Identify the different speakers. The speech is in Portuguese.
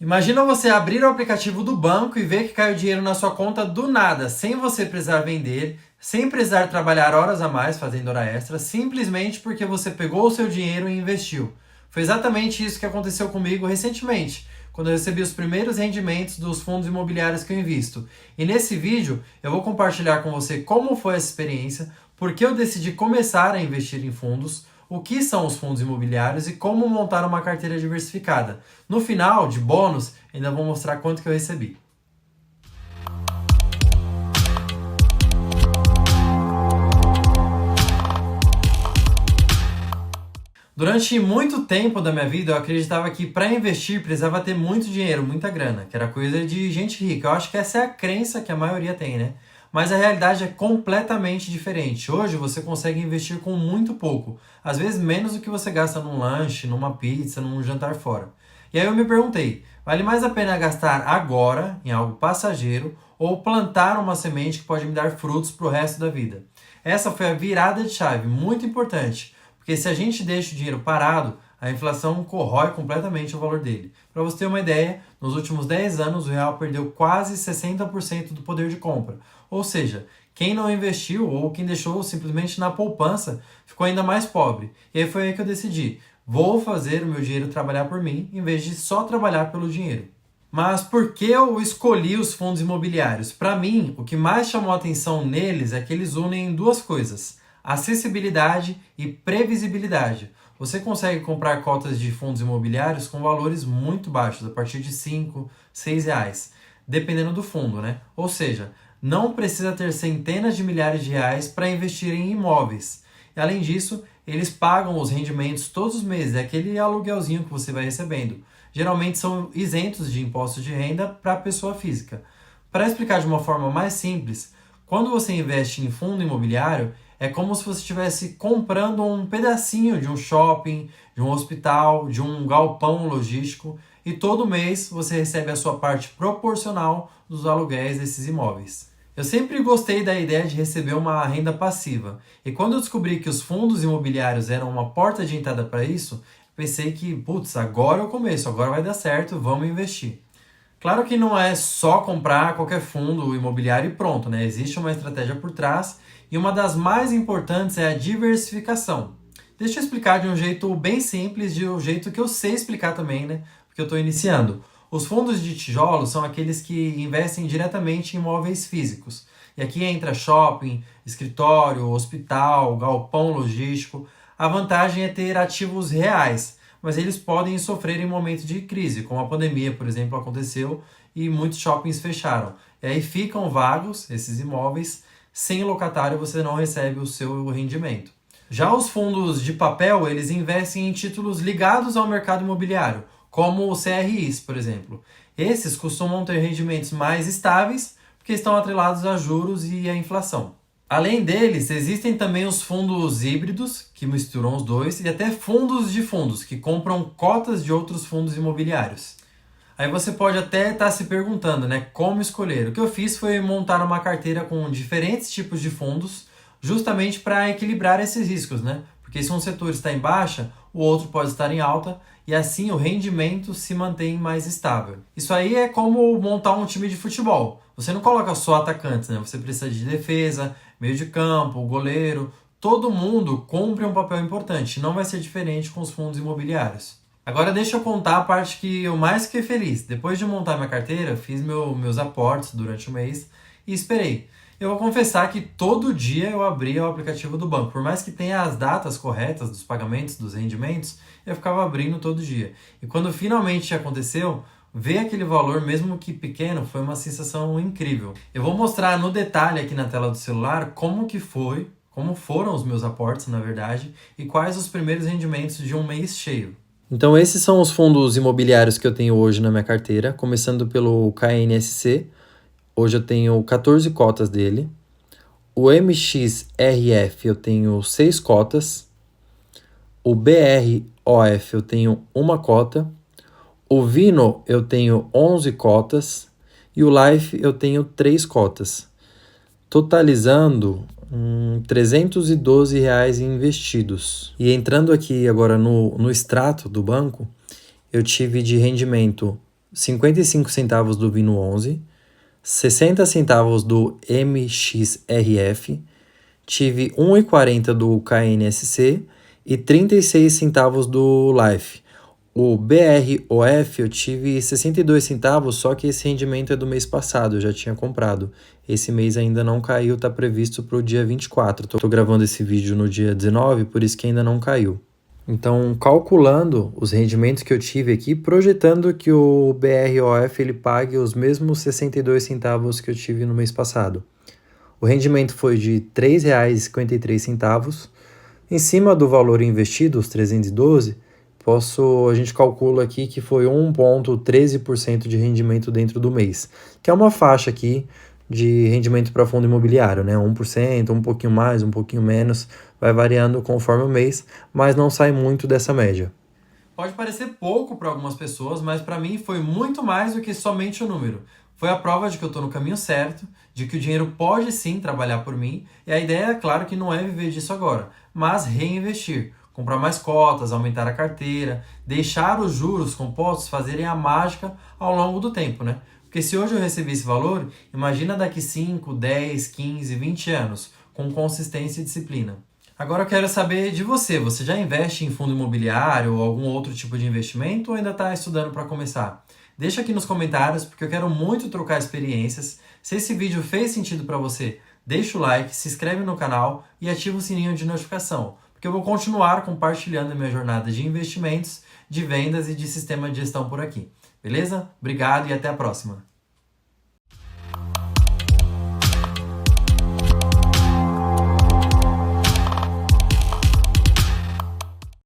Speaker 1: Imagina você abrir o aplicativo do banco e ver que caiu dinheiro na sua conta do nada, sem você precisar vender, sem precisar trabalhar horas a mais fazendo hora extra, simplesmente porque você pegou o seu dinheiro e investiu. Foi exatamente isso que aconteceu comigo recentemente, quando eu recebi os primeiros rendimentos dos fundos imobiliários que eu invisto. E nesse vídeo eu vou compartilhar com você como foi essa experiência, por que eu decidi começar a investir em fundos, o que são os fundos imobiliários e como montar uma carteira diversificada. No final, de bônus, ainda vou mostrar quanto que eu recebi. Durante muito tempo da minha vida, eu acreditava que para investir precisava ter muito dinheiro, muita grana, que era coisa de gente rica. Eu acho que essa é a crença que a maioria tem, né? Mas a realidade é completamente diferente. Hoje você consegue investir com muito pouco, às vezes menos do que você gasta num lanche, numa pizza, num jantar fora. E aí eu me perguntei, vale mais a pena gastar agora em algo passageiro ou plantar uma semente que pode me dar frutos para o resto da vida? Essa foi a virada de chave, muito importante. Porque se a gente deixa o dinheiro parado, a inflação corrói completamente o valor dele. Para você ter uma ideia, nos últimos 10 anos o real perdeu quase 60% do poder de compra. Ou seja, quem não investiu ou quem deixou simplesmente na poupança ficou ainda mais pobre. E aí foi aí que eu decidi, vou fazer o meu dinheiro trabalhar por mim em vez de só trabalhar pelo dinheiro. Mas por que eu escolhi os fundos imobiliários? Para mim, o que mais chamou a atenção neles é que eles unem duas coisas: acessibilidade e previsibilidade. Você consegue comprar cotas de fundos imobiliários com valores muito baixos, a partir de 5, 6 reais, dependendo do fundo, né? Ou seja, não precisa ter centenas de milhares de reais para investir em imóveis. E além disso, eles pagam os rendimentos todos os meses, é aquele aluguelzinho que você vai recebendo. Geralmente são isentos de imposto de renda para a pessoa física. Para explicar de uma forma mais simples, quando você investe em fundo imobiliário, é como se você estivesse comprando um pedacinho de um shopping, de um hospital, de um galpão logístico e todo mês você recebe a sua parte proporcional dos aluguéis desses imóveis. Eu sempre gostei da ideia de receber uma renda passiva e quando eu descobri que os fundos imobiliários eram uma porta de entrada para isso, pensei que, putz, agora é o começo, agora vai dar certo, vamos investir. Claro que não é só comprar qualquer fundo imobiliário e pronto, né? Existe uma estratégia por trás e uma das mais importantes é a diversificação. Deixa eu explicar de um jeito bem simples, de um jeito que eu sei explicar também, né? Porque eu estou iniciando. Os fundos de tijolo são aqueles que investem diretamente em imóveis físicos. E aqui entra shopping, escritório, hospital, galpão logístico. A vantagem é ter ativos reais, mas eles podem sofrer em momentos de crise, como a pandemia, por exemplo, aconteceu e muitos shoppings fecharam. E aí ficam vagos esses imóveis, sem locatário você não recebe o seu rendimento. Já os fundos de papel, eles investem em títulos ligados ao mercado imobiliário, como os CRIs, por exemplo. Esses costumam ter rendimentos mais estáveis, porque estão atrelados a juros e à inflação. Além deles, existem também os fundos híbridos, que misturam os dois, e até fundos de fundos, que compram cotas de outros fundos imobiliários. Aí você pode até estar se perguntando, né, como escolher. O que eu fiz foi montar uma carteira com diferentes tipos de fundos, justamente para equilibrar esses riscos, né? Porque se um setor está em baixa, o outro pode estar em alta, e assim o rendimento se mantém mais estável. Isso aí é como montar um time de futebol. Você não coloca só atacantes, né? Você precisa de defesa, meio de campo, goleiro. Todo mundo cumpre um papel importante. Não vai ser diferente com os fundos imobiliários. Agora deixa eu contar a parte que eu mais fiquei feliz. Depois de montar minha carteira, fiz meus aportes durante o mês e esperei. Eu vou confessar que todo dia eu abria o aplicativo do banco. Por mais que tenha as datas corretas dos pagamentos, dos rendimentos, eu ficava abrindo todo dia. E quando finalmente aconteceu, ver aquele valor, mesmo que pequeno, foi uma sensação incrível. Eu vou mostrar no detalhe aqui na tela do celular como foram os meus aportes, na verdade, e quais os primeiros rendimentos de um mês cheio. Então esses são os fundos imobiliários que eu tenho hoje na minha carteira, começando pelo KNSC. Hoje eu tenho 14 cotas dele. O MXRF eu tenho 6 cotas. O BROF eu tenho 1 cota. O Vino eu tenho 11 cotas. E o Life eu tenho 3 cotas. Totalizando R$ 312 investidos. E entrando aqui agora no extrato do banco, eu tive de rendimento 55 centavos do Vino 11, 60 centavos do MXRF, tive 1,40 do KNSC e 36 centavos do Life. O BROF eu tive 62 centavos, só que esse rendimento é do mês passado, eu já tinha comprado. Esse mês ainda não caiu, tá previsto para o dia 24. Tô gravando esse vídeo no dia 19, por isso que ainda não caiu. Então, calculando os rendimentos que eu tive aqui, projetando que o BROF ele pague os mesmos 62 centavos que eu tive no mês passado. O rendimento foi de R$ 3,53. Em cima do valor investido, os 312, a gente calcula aqui que foi 1,13% de rendimento dentro do mês, que é uma faixa aqui de rendimento para fundo imobiliário, né? 1%, um pouquinho mais, um pouquinho menos, vai variando conforme o mês, mas não sai muito dessa média. Pode parecer pouco para algumas pessoas, mas para mim foi muito mais do que somente o número. Foi a prova de que eu estou no caminho certo, de que o dinheiro pode sim trabalhar por mim, e a ideia, é claro, que não é viver disso agora, mas reinvestir, comprar mais cotas, aumentar a carteira, deixar os juros compostos fazerem a mágica ao longo do tempo, né? Porque se hoje eu recebi esse valor, imagina daqui 5, 10, 15, 20 anos, com consistência e disciplina. Agora eu quero saber de você. Você já investe em fundo imobiliário ou algum outro tipo de investimento ou ainda está estudando para começar? Deixa aqui nos comentários porque eu quero muito trocar experiências. Se esse vídeo fez sentido para você, deixa o like, se inscreve no canal e ativa o sininho de notificação, porque eu vou continuar compartilhando a minha jornada de investimentos, de vendas e de sistema de gestão por aqui. Beleza? Obrigado e até a próxima!